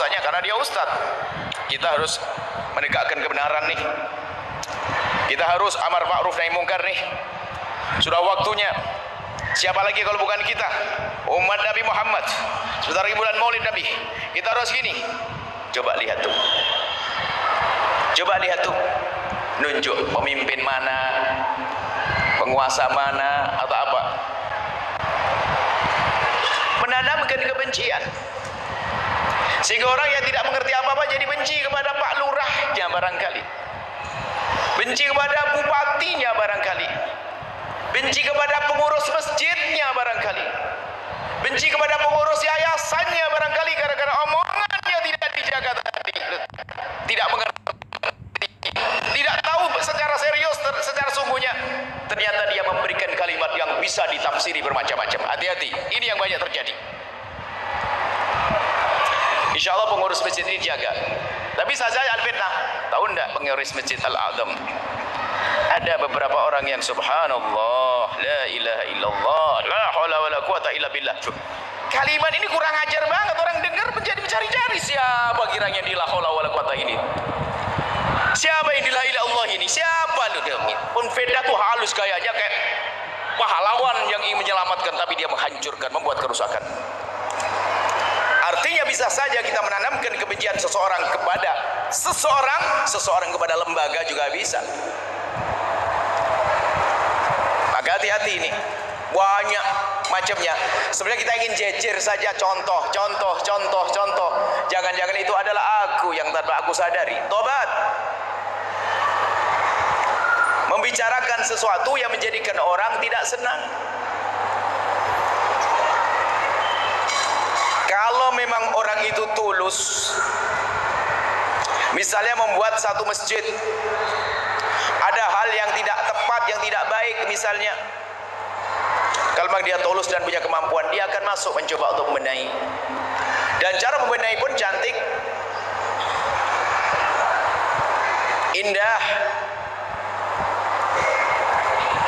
dosanya karena dia ustadz. Kita harus menegakkan kebenaran nih. Kita harus amar ma'ruf nahi mungkar nih. Sudah waktunya. Siapa lagi kalau bukan kita? Umat Nabi Muhammad. Sebentar lagi bulan Maulid Nabi. Kita harus gini. Coba lihat tuh. Coba lihat tuh. Nunjuk pemimpin mana, penguasa mana, atau apa. Menanamkan kebencian. Sehingga orang yang tidak mengerti apa-apa jadi benci kepada Pak Lurahnya barangkali. Benci kepada bupatinya barangkali. Benci kepada pengurus masjidnya barangkali. Benci kepada pengurus yayasannya barangkali gara-gara omongannya tidak dijaga tadi. Tidak mengerti. Tidak tahu secara serius, secara sungguhnya. Ternyata dia memberikan kalimat yang bisa ditafsiri bermacam-macam. Hati-hati, ini yang banyak terjadi. Insya Allah pengurus masjid ini jaga. Tapi saja al-fitnah. Tahu enggak pengurus masjid Al-A'zam? Ada beberapa orang yang subhanallah, la ilaha illallah, la haula wala quwata illa billah. Kalimat ini kurang ajar banget, orang dengar menjadi mencari-cari siapa kiranya di la haula wala quwata ini. Siapa yang di la ilaha illallah ini? Siapa lu dia? Penfeda tuh halus kayaknya kayak pahlawan yang ingin menyelamatkan tapi dia menghancurkan, membuat kerusakan. Artinya bisa saja kita menanamkan kebencian seseorang kepada seseorang kepada lembaga juga bisa. Maka hati-hati ini. Banyak macamnya. Sebenarnya kita ingin jejer saja contoh. Jangan-jangan itu adalah aku yang tanpa aku sadari. Tobat. Membicarakan sesuatu yang menjadikan orang tidak senang. Kalau memang orang itu tulus, misalnya membuat satu masjid, ada hal yang tidak tepat, yang tidak baik misalnya, kalau memang dia tulus dan punya kemampuan, dia akan masuk mencoba untuk membenahi. Dan cara membenahi pun cantik, indah,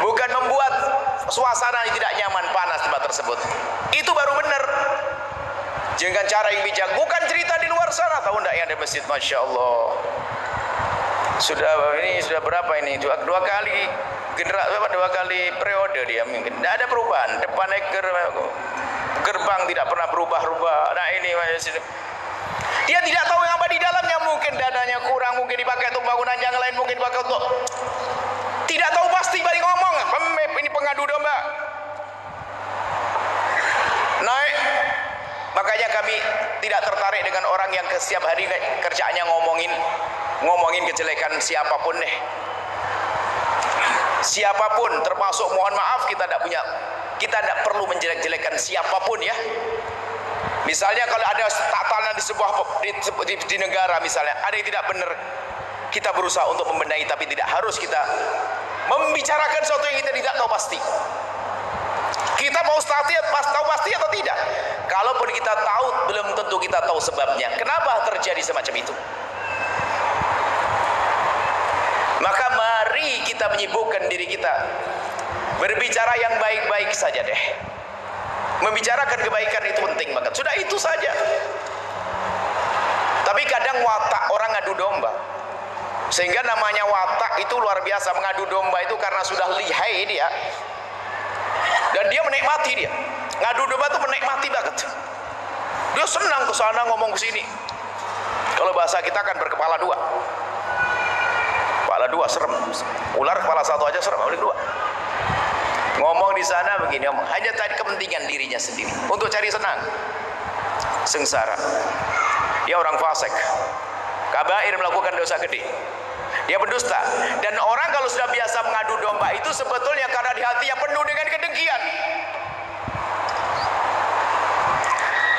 bukan membuat suasana yang tidak nyaman, panas tempat tersebut. Itu baru benar. Dengan cara yang bijak, bukan cerita di luar sana. Tahu enggak yang ada masjid, masya Allah. Sudah berapa ini? Dua kali dua kali periode dia mungkin. Tidak ada perubahan. Depan gerbang tidak pernah berubah-ubah. Nah ini dia tidak tahu yang apa di dalamnya. Mungkin dananya kurang, mungkin dipakai untuk bangunan yang lain, mungkin dipakai untuk. Tidak tahu pasti balik ngomong. Ini pengadu domba. Naik. Makanya kami tidak tertarik dengan orang yang setiap hari kerjaannya ngomongin kejelekan siapapun deh. Siapapun, termasuk mohon maaf kita tidak perlu menjelek-jelekan siapapun ya. Misalnya kalau ada tatanan di negara misalnya, ada yang tidak benar, kita berusaha untuk membenahi, tapi tidak harus kita membicarakan sesuatu yang kita tidak tahu pasti. Kita mau tahu pasti atau tidak? Kalaupun kita tahu, belum tentu kita tahu sebabnya. Kenapa terjadi semacam itu? Maka mari kita menyibukkan diri kita berbicara yang baik-baik saja deh. Membicarakan kebaikan itu penting banget. Sudah itu saja. Tapi kadang watak orang ngadu domba. Sehingga namanya watak itu luar biasa. Mengadu domba itu karena sudah lihai dia. Dan dia menikmati dia. Ngadu domba itu menikmati banget. Dia senang ke sana ngomong ke sini. Kalau bahasa kita kan berkepala dua. Kepala dua serem. Ular kepala satu aja serem, apalagi dua. Ngomong di sana begini, hanya tadi kepentingan dirinya sendiri untuk cari senang. Sengsara. Dia orang fasik. Kabair, melakukan dosa gede. Dia berdusta. Dan orang kalau sudah biasa mengadu domba itu sebetulnya karena di hatinya penuh dengan kedengkian,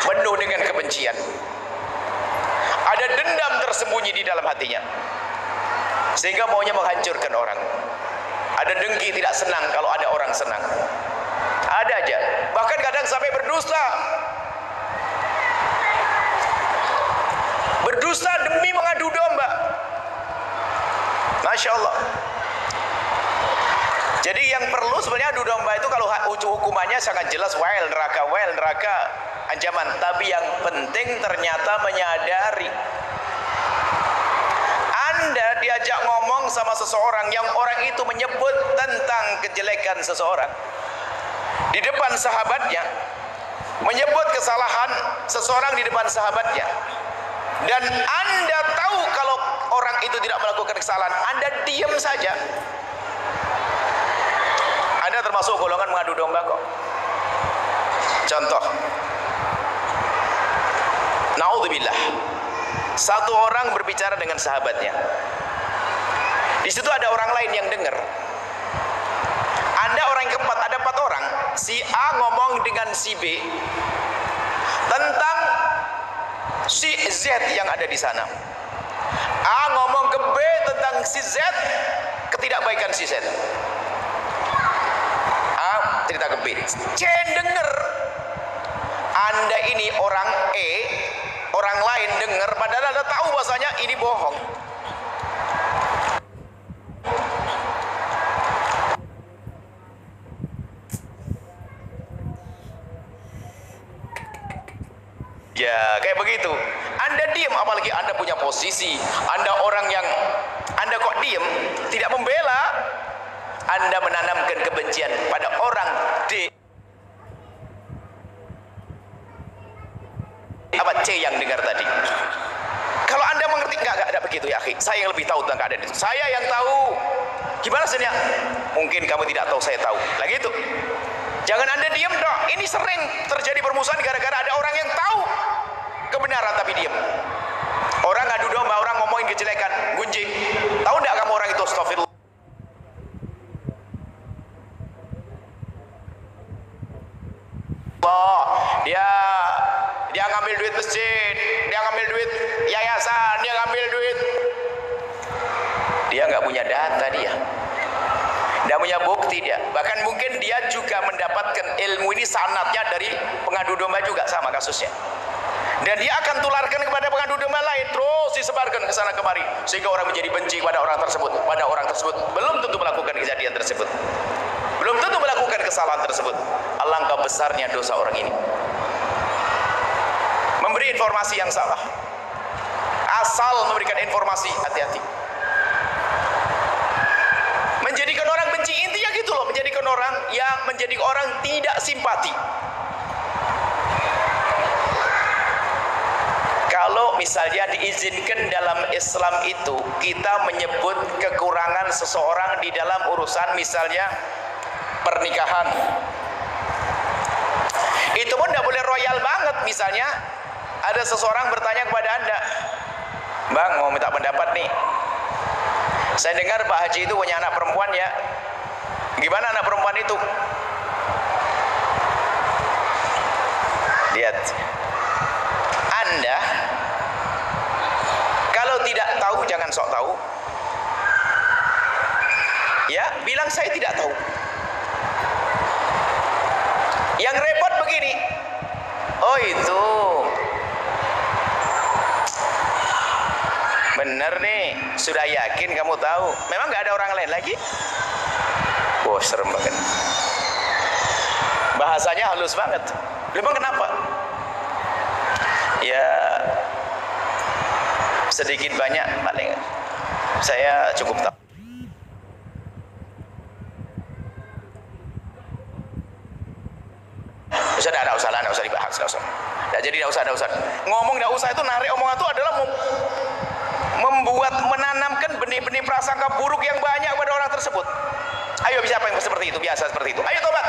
penuh dengan kebencian. Ada dendam tersembunyi di dalam hatinya, sehingga maunya menghancurkan orang. Ada dengki, tidak senang kalau ada orang senang. Ada aja. Bahkan kadang sampai berdusta. Berdusta demi mengadu domba. Masya Allah. Jadi yang perlu sebenarnya adu domba itu kalau hukumannya sangat jelas, neraka, ancaman, tapi yang penting ternyata menyadari. Anda diajak ngomong sama seseorang yang orang itu menyebut tentang kejelekan seseorang di depan sahabatnya, menyebut kesalahan seseorang di depan sahabatnya, dan Anda tahu kalau orang itu tidak melakukan kesalahan, Anda diam saja. Anda termasuk golongan mengadu domba kok. Contoh, naudzubillah, satu orang berbicara dengan sahabatnya. Di situ ada orang lain yang dengar. Anda orang yang keempat, ada 4 orang. Si A ngomong dengan si B tentang si Z yang ada di sana. A ngomong ke B tentang si Z, ketidakbaikan si Z. A cerita ke B, C dengar. Anda ini orang E, orang lain dengar, padahal Anda tahu bahasanya ini bohong. Ya, kayak begitu. Anda diam, apalagi Anda punya posisi. Anda orang yang Anda kok diam, tidak membela. Anda menanamkan kebencian pada orang D. Apa C yang dengar tadi? Kalau Anda mengerti, enggak ada begitu ya, akhi. Saya yang lebih tahu tentang keadaan itu. Saya yang tahu. Gimana sebenarnya? Mungkin kamu tidak tahu, saya tahu. Lagi itu. Jangan Anda diam dong. Ini sering terjadi permusuhan gara-gara ada orang yang tahu kebenaran tapi diam. Orang ngadu domba, orang ngomongin kejelekan, gunjing. Tahu enggak kamu orang itu astagfirullah? Dia ngambil duit masjid, dia ngambil duit yayasan, dia ngambil duit. Dia nggak punya data dia. Tidak punya bukti dia. Bahkan mungkin dia juga mendapatkan ilmu ini sanadnya dari pengadu domba juga, sama kasusnya. Dan dia akan tularkan kepada pengadu domba lain, terus disebarkan ke sana kemari, sehingga orang menjadi benci pada orang tersebut. Pada orang tersebut belum tentu melakukan kejadian tersebut, belum tentu melakukan kesalahan tersebut. Alangkah besarnya dosa orang ini. Memberi informasi yang salah, asal memberikan informasi, hati-hati. Menjadikan orang benci, intinya gitu loh, menjadikan orang yang menjadi orang tidak simpati. Kalau misalnya diizinkan dalam Islam itu kita menyebut kekurangan seseorang di dalam urusan misalnya pernikahan, itu pun tidak boleh royal banget. Misalnya ada seseorang bertanya kepada Anda, Bang, mau minta pendapat nih, saya dengar Pak Haji itu punya anak perempuan ya. Gimana anak perempuan itu? Lihat, Anda kalau tidak tahu jangan sok tahu. Ya, bilang saya tidak tahu. Yang repot begini, oh itu bener nih, sudah yakin kamu tahu? Memang nggak ada orang lain lagi? Wah, serem banget. Bahasanya halus banget. Memang kenapa? Ya, sedikit banyak paling saya cukup tahu. Tidak usah dibahas, tidak usah. Jadi tidak usah. Ngomong tidak usah itu, narik omongan itu adalah menanamkan benih-benih prasangka buruk yang banyak pada orang tersebut. Ayo, siapa yang seperti itu, biasa seperti itu, ayo tobat.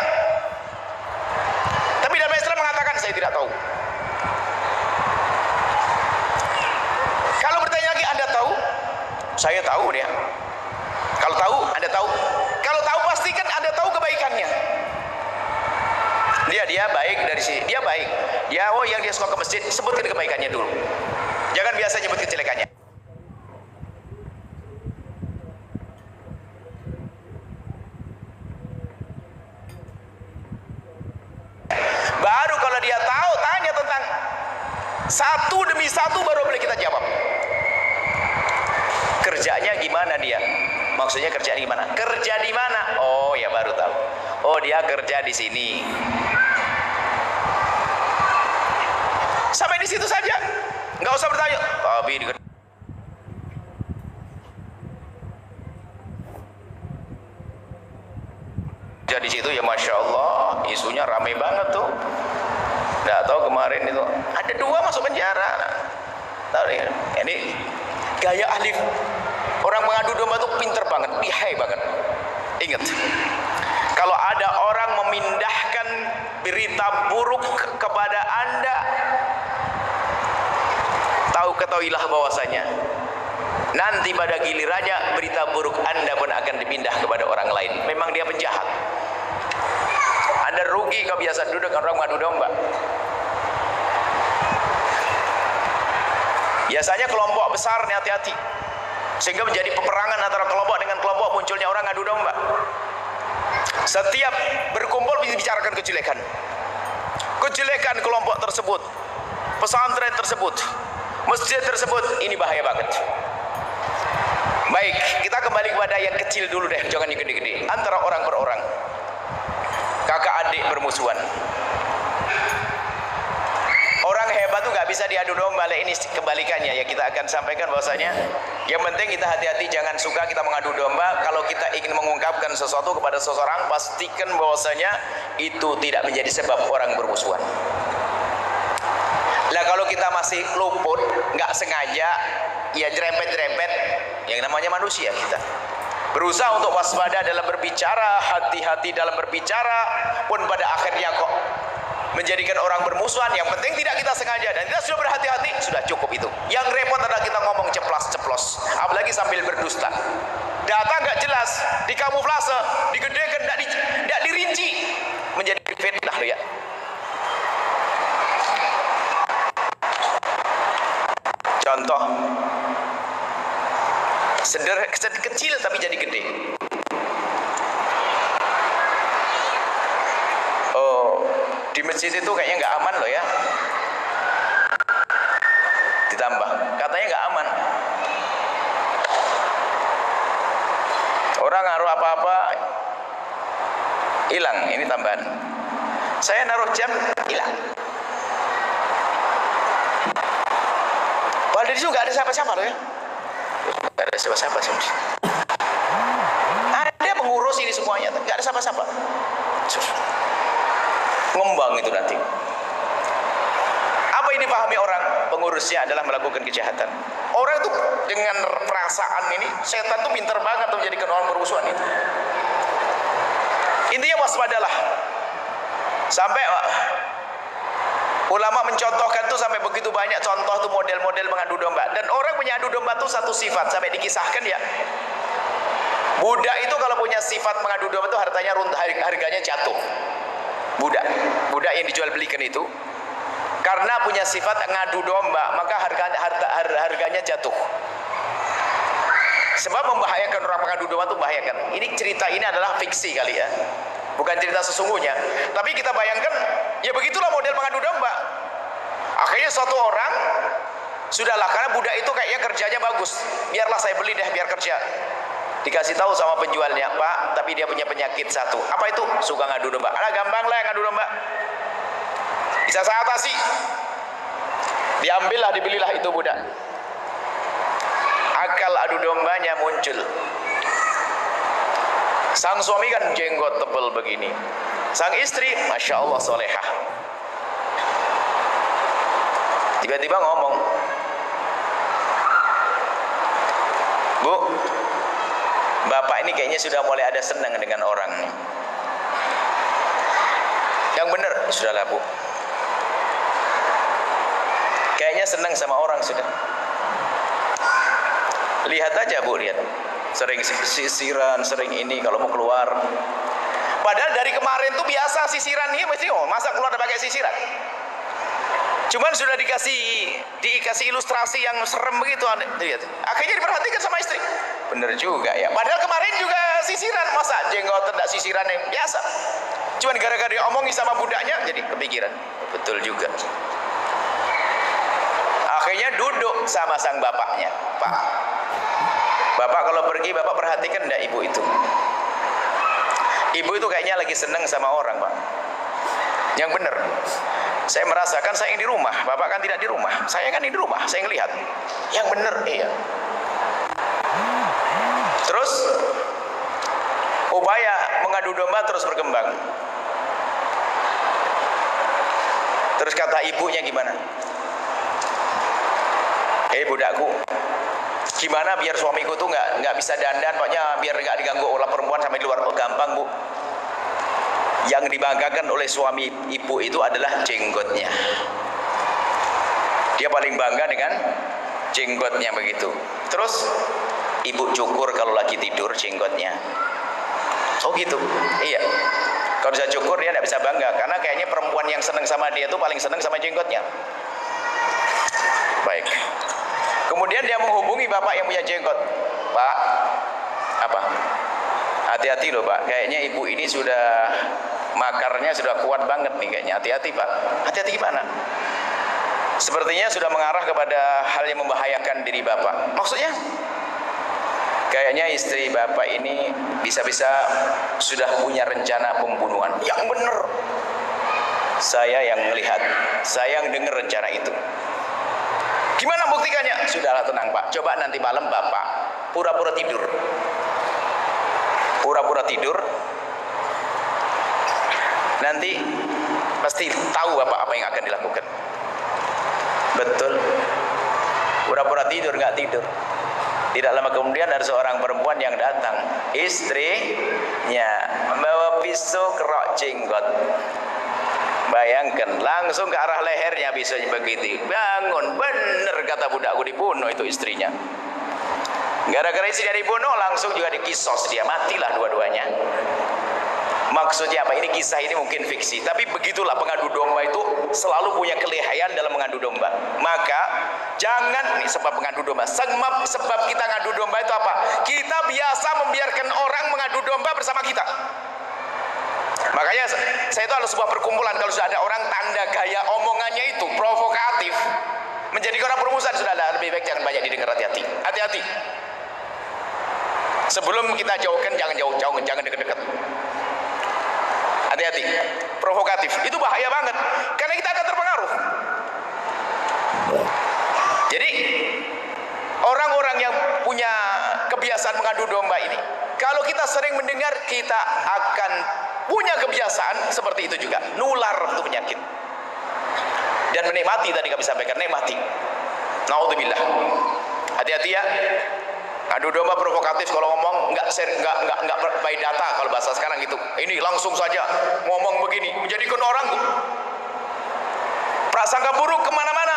Tapi dalam Islam mengatakan saya tidak tahu. Kalau bertanya lagi, Anda tahu? Saya tahu dia. Kalau tahu, Anda tahu. Kalau tahu pastikan Anda tahu kebaikannya. Dia baik dari sini, dia baik. Dia yang dia suka ke masjid, sebutkan kebaikannya dulu. Jangan biasa nyebut kejelekannya. Baru kalau dia tahu, tanya tentang satu demi satu, baru boleh kita jawab. Kerjanya gimana dia? Maksudnya kerja di mana? Kerja di mana? Oh ya, baru tahu. Oh, dia kerja di sini. Sampai di situ saja, nggak usah bertanya. Tapi di situ ya masya Allah, isunya ramai banget tuh. Nggak tahu kemarin itu ada 2 masuk penjara. Tahu ya? Ini gaya ahli orang mengadu domba tuh pinter banget, lihai banget. Ingat, kalau ada orang memindahkan berita buruk kepada Anda, ketahuilah bahwasanya nanti pada gilirannya berita buruk Anda pun akan dipindah kepada orang lain. Memang dia penjahat. Anda rugi kalau biasa duduk orang mengadu domba. Biasanya kelompok besar nih, hati-hati, sehingga menjadi peperangan antara kelompok dengan kelompok, munculnya orang ngadu domba. Setiap berkumpul bicarakan kejelekan kelompok tersebut, pesantren tersebut, masjid tersebut. Ini bahaya banget. Baik, kita kembali kepada yang kecil dulu deh, jangan yang gede-gede. Antara orang per orang, kakak adik bermusuhan. Orang hebat tuh gak bisa diadu domba. Ini kebalikannya ya, kita akan sampaikan bahwasanya yang penting kita hati-hati, jangan suka kita mengadu domba. Kalau kita ingin mengungkapkan sesuatu kepada seseorang, pastikan bahwasanya itu tidak menjadi sebab orang bermusuhan. Lah kalau kita masih luput, nggak sengaja, ya jerempet-jerempet, yang namanya manusia kita. Berusaha untuk waspada dalam berbicara, hati-hati dalam berbicara, pun pada akhirnya kok menjadikan orang bermusuhan. Yang penting tidak kita sengaja, dan kita sudah berhati-hati, sudah cukup itu. Yang repot adalah kita ngomong ceplas-ceplos, apalagi sambil berdusta. Data nggak jelas, dikamuflase, digedekan, tidak dirinci, menjadi fitnah ya. Contoh kecil tapi jadi gede. Oh, di masjid itu kayaknya nggak aman loh ya. Ditambah, katanya nggak aman. Orang naruh apa-apa hilang, ini tambahan. Saya naruh jam hilang. Padahal di situ nggak ada siapa-siapa loh ya. Nggak ada siapa-siapa sih. Ada mengurus ini semuanya, nggak ada siapa-siapa. Ngembang itu nanti. Apa ini pahami orang? Pengurusnya adalah melakukan kejahatan. Orang itu dengan perasaan ini, setan tuh pintar banget untuk menjadikan orang bermusuhan itu. Intinya waspadalah. Sampai ulama mencontohkan tuh sampai begitu banyak contoh tuh model-model mengadu domba. Dan orang punya adu domba tuh satu sifat, sampai dikisahkan ya. Budak itu kalau punya sifat mengadu domba tuh harganya jatuh. Budak yang dijual belikan itu karena punya sifat ngadu domba, maka harganya jatuh. Sebab membahayakan, orang mengadu domba itu membahayakan. Ini cerita ini adalah fiksi kali ya, bukan cerita sesungguhnya. Tapi kita bayangkan, ya begitulah model mengadu domba. Akhirnya suatu orang, sudahlah, karena budak itu kayaknya kerjanya bagus, biarlah saya beli deh, biar kerja. Dikasih tahu sama penjualnya, Pak, tapi dia punya penyakit satu. Apa itu? Suka ngadu domba. Alah, gampang lah ngadu domba, bisa saya atasi. Diambillah, dibelilah itu budak. Akal adu dombanya muncul. Sang suami kan jenggot tebal begini, sang istri masya Allah solehah. Tiba-tiba ngomong, Bu, Bapak ini kayaknya sudah mulai ada senang dengan orang nih. Yang benar, sudahlah Bu, kayaknya senang sama orang sudah. Lihat aja Bu, lihat, sering sisiran, sering ini kalau mau keluar. Padahal dari kemarin tuh biasa sisiran ini, masa keluar udah pakai sisiran. Cuman sudah dikasih ilustrasi yang serem begitu, lihat. Akhirnya diperhatikan sama istri. Bener juga ya. Padahal kemarin juga sisiran, masa jenggot tidak sisiran yang biasa. Cuman gara-gara diomongin sama budaknya, jadi kepikiran. Betul juga. Akhirnya duduk sama sang bapaknya, Pak, Bapak kalau pergi, Bapak perhatikan enggak ibu itu? Ibu itu kayaknya lagi seneng sama orang, Pak. Yang benar. Saya merasakan saya yang di rumah, Bapak kan tidak di rumah. Saya kan di rumah, saya ngelihat. Yang benar, iya. Terus upaya mengadu domba terus berkembang. Terus kata ibunya gimana? Budakku, gimana biar suamiku tuh nggak bisa dandan, pokoknya biar nggak diganggu oleh perempuan sampai di luar. Oh, gampang, Bu. Yang dibanggakan oleh suami ibu itu adalah jenggotnya. Dia paling bangga dengan jenggotnya begitu. Terus ibu cukur kalau lagi tidur jenggotnya. Oh gitu, iya. Kalau bisa cukur dia tidak bisa bangga, karena kayaknya perempuan yang seneng sama dia tuh paling seneng sama jenggotnya. Baik. Kemudian dia menghubungi bapak yang punya jenggot. Pak, apa? Hati-hati loh Pak, kayaknya ibu ini sudah makarnya sudah kuat banget nih kayaknya. Hati-hati Pak. Hati-hati gimana? Sepertinya sudah mengarah kepada hal yang membahayakan diri bapak. Maksudnya? Kayaknya istri bapak ini bisa-bisa sudah punya rencana pembunuhan. Yang benar. Saya yang melihat, saya yang dengar rencana itu. Gimana buktikannya? Sudahlah, tenang Pak. Coba nanti malam Bapak pura-pura tidur. Pura-pura tidur. Nanti pasti tahu Bapak apa yang akan dilakukan. Betul. Pura-pura tidur, nggak tidur. Tidak lama kemudian ada seorang perempuan yang datang. Istrinya membawa pisau kerok jenggot. Bayangkan, langsung ke arah lehernya pisaunya begitu. Bangun, bener kata budakku, dibunuh itu istrinya. Gara-gara istrinya dibunuh, langsung juga dikisos dia, matilah dua-duanya. Maksudnya apa? Ini kisah ini mungkin fiksi, tapi begitulah pengadu domba itu selalu punya kelihayan dalam mengadu domba. Maka jangan nih sebab mengadu domba. Sebab kita ngadu domba itu apa? Kita biasa membiarkan orang mengadu domba bersama kita. Makanya saya itu ada sebuah perkumpulan, kalau sudah ada orang tanda gaya omongannya itu provokatif, menjadi orang perumusan, sudah ada, lebih baik jangan banyak didengar. Hati-hati, hati-hati. Sebelum kita jauhkan, jangan jauh-jauh, jangan dekat-dekat. Hati-hati, provokatif, itu bahaya banget, karena kita akan terpengaruh. Jadi orang-orang yang punya kebiasaan mengadu domba ini, kalau kita sering mendengar, kita akan punya kebiasaan seperti itu juga, nular itu penyakit. Dan menikmati, tadi kami sampaikan, nikmati. Naudzubillah. Hati-hati ya. Adu domba provokatif, kalau ngomong nggak by data kalau bahasa sekarang gitu. Ini langsung saja ngomong begini, menjadikan orang prasangka buruk kemana-mana.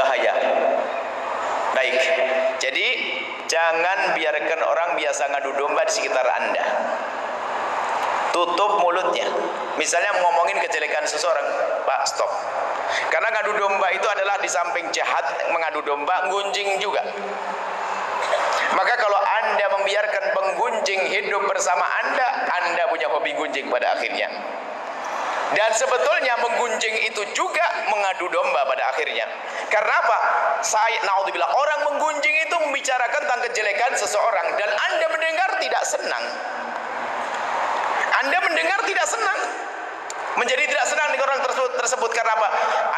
Bahaya. Baik. Jadi jangan biarkan orang biasa ngadu domba di sekitar Anda. Tutup mulutnya. Misalnya ngomongin kejelekan seseorang, Pak, stop. Karena ngadu domba itu adalah di samping jahat, mengadu domba, gunjing juga. Maka kalau Anda membiarkan penggunjing hidup bersama Anda punya hobi gunjing pada akhirnya. Dan sebetulnya menggunjing itu juga mengadu domba pada akhirnya. Karena apa? Naudzubillah, orang menggunjing itu membicarakan tentang kejelekan seseorang, dan Anda mendengar tidak senang. Anda mendengar tidak senang. Menjadi tidak senang dengan orang tersebut karena apa?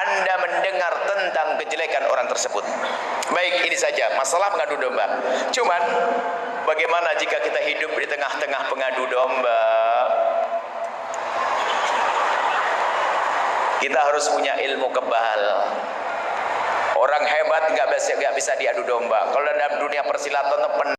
Anda mendengar tentang kejelekan orang tersebut. Baik, ini saja masalah mengadu domba. Cuman bagaimana jika kita hidup di tengah-tengah pengadu domba? Kita harus punya ilmu kebal. Orang hebat nggak bisa diadu domba. Kalau dalam dunia persilatan